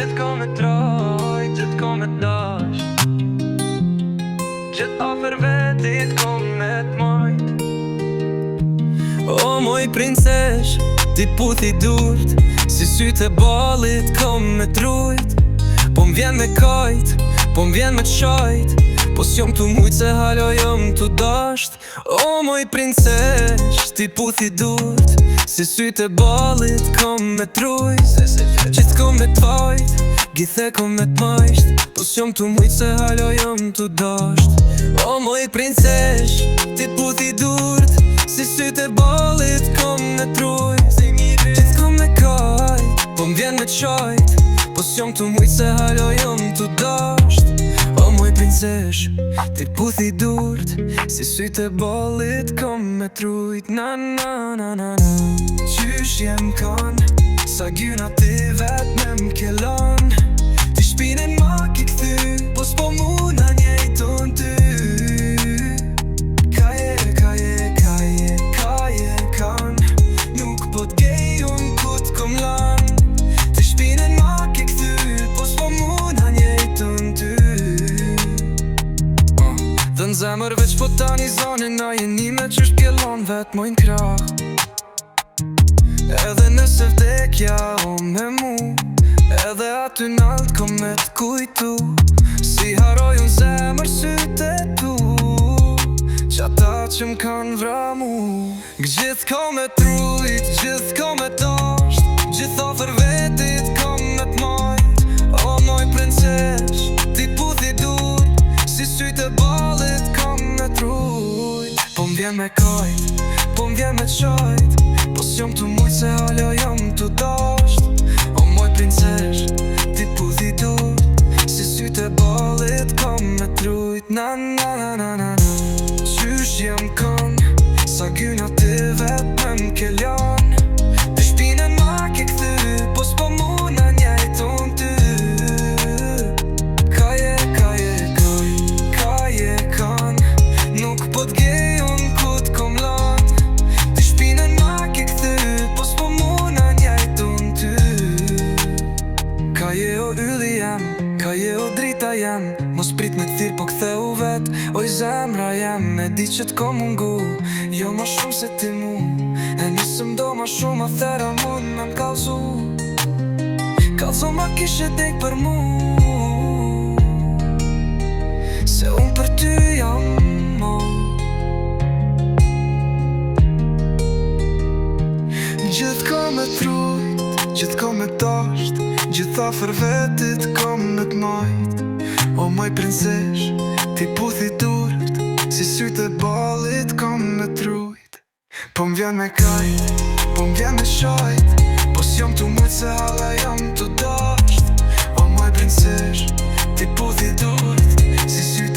Gjithë ko me trojt, gjithë ko me dasht, gjithë afer vetit ko me t'mojt. O moj princesh, ti puthi durt, si sytë e balit ko me trujt. Po m'vjen me kajt, po m'vjen me t'shajt, po s'jom t'u mujt se halo jom t'u dasht. O moj princesh, ti puthi durt, si sytë e balit ko me trujt. Gjithë ko me t'fajt, gjithë ko me t'majsht, po s'jom t'u mujt se halo jom t'u dasht. O moj princesh, ti puthi durt, si sytë e balit ko me trujt. Gjithë ko me kajt, po m'vjen me t'shajt, po s'jom t'u mujt se halo jom t'u dasht. O moj princesh, ti puthi durt, si sytë e ballit ko me trujt. Na na na na na. Qysh jem kan, sa gjyna ti vet me m'kelon. Ti shpinin ma ki kthy, po s'po muna njejton ty. Kaje kan, nuk po t'gej unë ku t'kom lan. Ti shpinin ma ki kthy, po s'po muna njejton ty. Dhe n'zemër veç po tani zonin, na jenime qysh pjellon vet mojnë krah. Edhe nëse vdekja o me mu, edhe aty nalt ko me t'kujtu. Si haroj unë zemër syte tu, qata që m'kan vramu. Gjithë ko me trujt, gjithë ko me dasht, gjithë afer vetit ko me t'mojt. O moj princesh, ti puthi dur, si sytë e ballit ko me trujt. Po m'vjen me kajt, po m'vjen me t'shajt, po s'jom t'u mujt se halo jom t'u dasht. O moj princesh, ti puthi dur, si sytë e ballit ko me trujt. Na na na na na. Qysh jem kon, sa gjyna ti vet me m'kelon. Ti shpinen ma ki kthy, po s'po muna njejton ty. Kaje kan, nuk po t'gej unë ku t'kom lan. Ti shpinen ma ki kthy, po s'po muna njejton ty. Kaje o ylli jem, kaje o drita jem, mos prit me t'thirë po ktheu vet. Oj zemra jem, e di që t'ko mungu, jo ma shumë se ti mu. E nisëm do ma shumë, athera mund me m'kallzu. Kallzo ma kishe dek për mu, se unë për ty jam mo. Gjithë ko me trujt, gjithë ko me dasht, gjithë afer vetit ko me t'majt. O moj princesh, ti puthi durt, si sytë e ballit ko me trujt. Po m'vjen me kajt, po m'vjen me shajt, po s'jom t'u mujt se hala jom t'u dasht. O moj princesh, ti puthi durt, si sytë